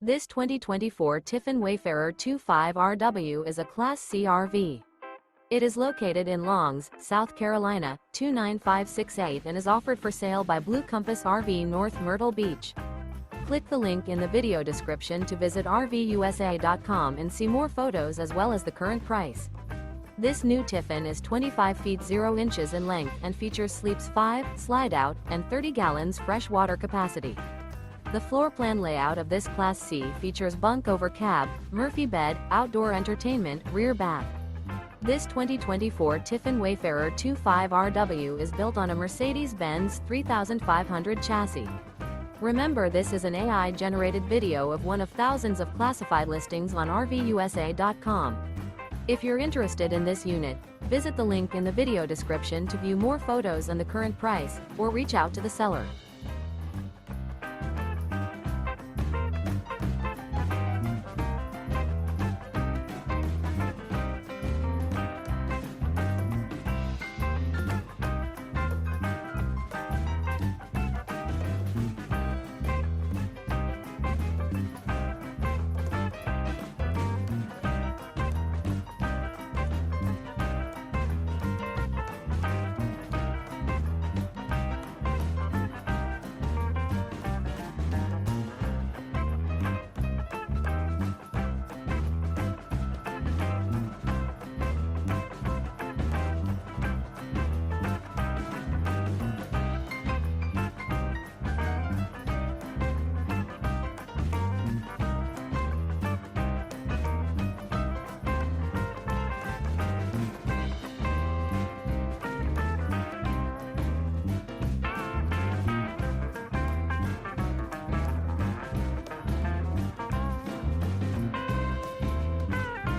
This 2024 Tiffin Wayfarer 25RW is a Class C RV. It is located in Longs, South Carolina, 29568 and is offered for sale by Blue Compass RV North Myrtle Beach. Click the link in the video description to visit RVUSA.com and see more photos as well as the current price. This new Tiffin is 25 feet 0 inches in length and features sleeps 5, slide-out, and 30 gallons fresh water capacity. The floor plan layout of this Class C features bunk over cab, Murphy bed, outdoor entertainment, rear bath. This 2024 Tiffin Wayfarer 25RW is built on a Mercedes-Benz 3500 chassis. Remember, this is an AI-generated video of one of thousands of classified listings on RVUSA.com. If you're interested in this unit, visit the link in the video description to view more photos and the current price, or reach out to the seller.